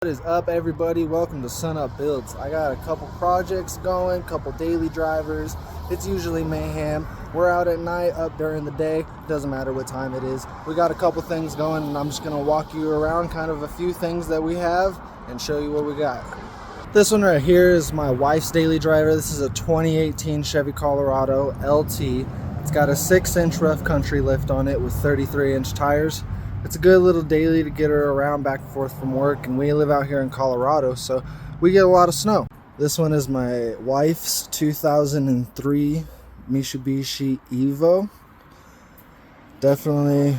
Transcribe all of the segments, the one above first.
What is up, everybody? Welcome to Sun Up Builds. I got a couple projects going, couple daily drivers. It's usually mayhem. We're out at night, up during the day. Doesn't matter what time it is. We got a couple things going, and I'm just gonna walk you around kind of a few things that we have and show you what we got. This one right here is my wife's daily driver. This is a 2018 Chevy Colorado LT. It's got a 6-inch rough country lift on it with 33-inch tires. It's a good little daily to get her around back and forth from work, and we live out here in Colorado, so we get a lot of snow. This one is my wife's 2003 Mitsubishi Evo. Definitely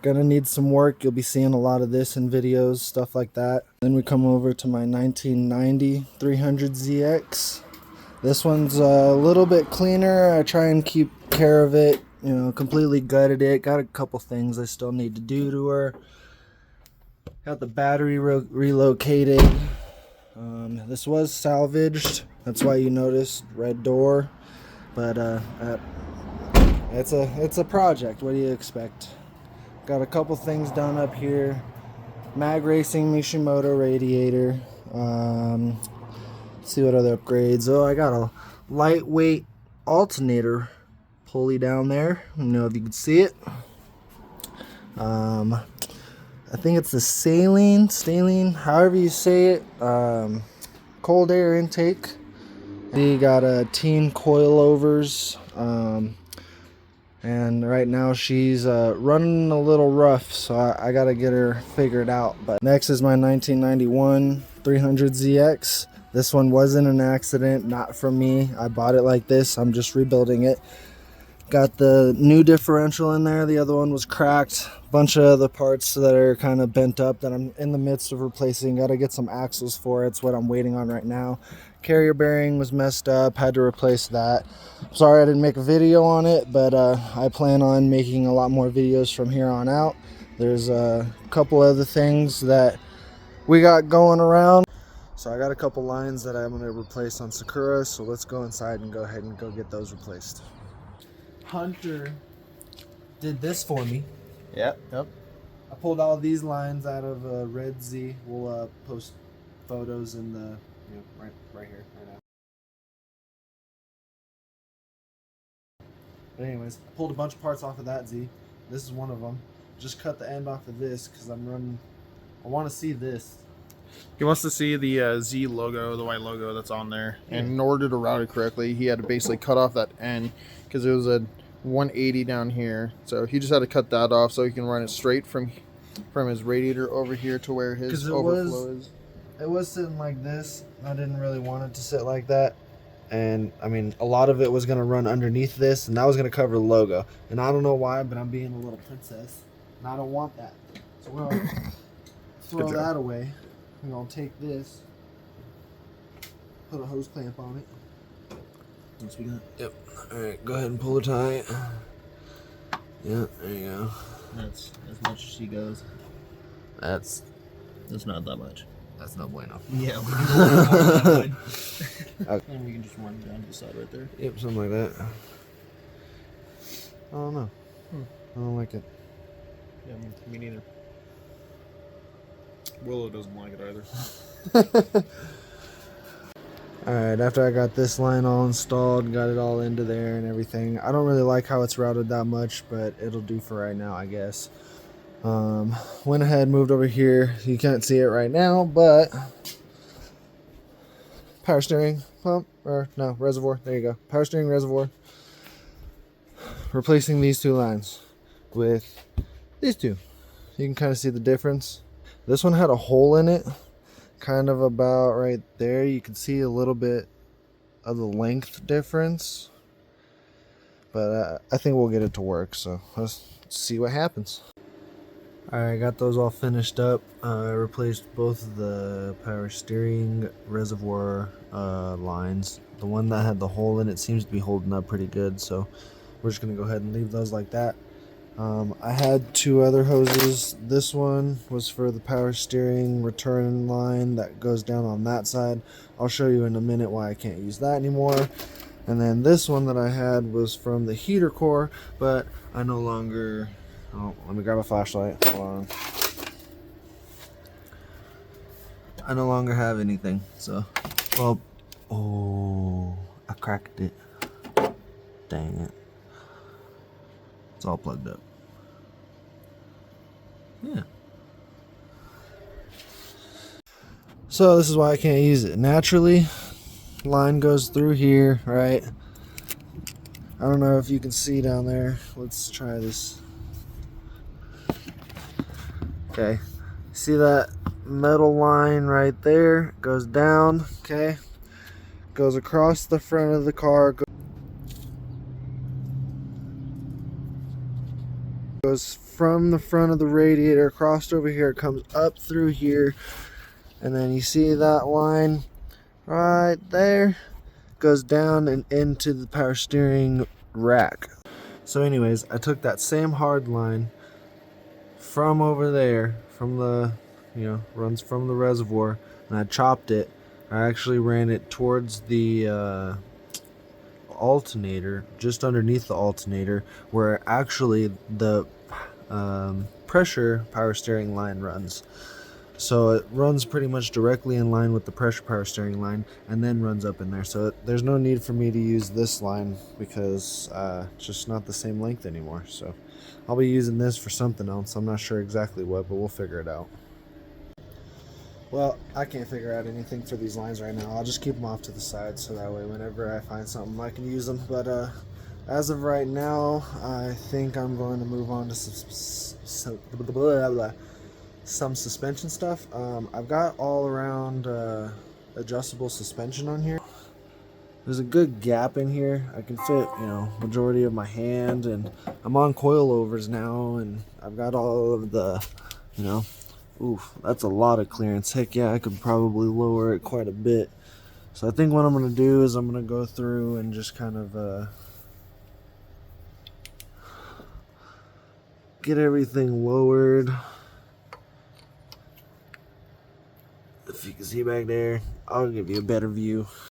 gonna need some work. You'll be seeing a lot of this in videos, stuff like that. Then we come over to my 1990 300ZX. This one's a little bit cleaner. I try and keep care of it. You know, completely gutted it. Got a couple things I still need to do to her. Got the battery relocated. This was salvaged. That's why you noticed red door. But it's a project. What do you expect? Got a couple things done up here. Mag Racing Mishimoto radiator. Let's see what other upgrades. Oh, I got a lightweight alternator pulley down there. I don't know if you can see it. I think it's the Saline, however you say it. Cold air intake. We got a teen coilovers. And right now she's running a little rough, so I gotta get her figured out. But next is my 1991 300ZX. This one wasn't an accident, not from me. I bought it like this. I'm just rebuilding it. Got the new differential in there. The other one was cracked. Bunch of other parts that are kind of bent up that I'm in the midst of replacing. Got to get some axles for it. It's what I'm waiting on right now. Carrier bearing was messed up. Had to replace that. Sorry I didn't make a video on it, but I plan on making a lot more videos from here on out. There's a couple other things that we got going around. So I got a couple lines that I'm going to replace on Sakura. So let's go inside and go ahead and go get those replaced. Hunter did this for me. Yep. I pulled all these lines out of Red Z. We'll post photos in the right here, right now. But anyways, I pulled a bunch of parts off of that Z. This is one of them. Just cut the end off of this because I'm running. I want to see this. He wants to see the Z logo, the white logo that's on there. And in order to route it correctly, he had to basically cut off that end because there was a 180 down here. So he just had to cut that off so he can run it straight from his radiator over here to where his overflow is. It was sitting like this. I didn't really want it to sit like that. And I mean, a lot of it was going to run underneath this, and that was going to cover the logo. And I don't know why, but I'm being a little princess, and I don't want that. So we're going to throw that away. We're going to take this, put a hose clamp on it. Once we got. Yep. Alright, go ahead and pull it tight. Yeah, there you go. That's as much as she goes. That's not that much. That's no bueno. Yeah. Okay. And we can just run down to the side right there. Yep, something like that. I don't know. I don't like it. Yeah, me neither. Willow doesn't like it either. Alright, after I got this line all installed, got it all into there and everything. I don't really like how it's routed that much, but it'll do for right now, I guess. Went ahead, moved over here. You can't see it right now, but power steering pump, or no, reservoir. There you go. Power steering reservoir. Replacing these two lines with these two. You can kind of see the difference. This one had a hole in it, kind of about right there. You can see a little bit of the length difference, but I think we'll get it to work, so let's see what happens. Alright, got those all finished up. I replaced both of the power steering reservoir lines. The one that had the hole in it seems to be holding up pretty good, so we're just going to go ahead and leave those like that. I had two other hoses. This one was for the power steering return line that goes down on that side. I'll show you in a minute why I can't use that anymore. And then this one that I had was from the heater core, but I no longer Oh, let me grab a flashlight. Hold on. I no longer have anything. So, well, oh, I cracked it. Dang it. It's all plugged up. Yeah. So this is why I can't use it. Naturally, line goes through here, right? I don't know if you can see down there. Let's try this. Okay. See that metal line right there? Goes down, okay? Goes across the front of the car. Goes from the front of the radiator across over here. Comes up through here. And then you see that line right there? Goes down and into the power steering rack. So anyways, I took that same hard line from over there, from the, runs from the reservoir, and I chopped it. I actually ran it towards the alternator, just underneath the alternator, where actually the pressure power steering line runs. So it runs pretty much directly in line with the pressure power steering line and then runs up in there. So there's no need for me to use this line because it's just not the same length anymore. So I'll be using this for something else. I'm not sure exactly what, but we'll figure it out. Well, I can't figure out anything for these lines right now. I'll just keep them off to the side so that way whenever I find something I can use them. But as of right now, I think I'm going to move on to some suspension stuff. I've got all around adjustable suspension on here. There's a good gap in here. I can fit, majority of my hand, and I'm on coilovers now, and I've got all of the, oof, that's a lot of clearance. Heck yeah, I could probably lower it quite a bit. So I think what I'm gonna do is I'm gonna go through and just kind of get everything lowered. If you can see back there, I'll give you a better view.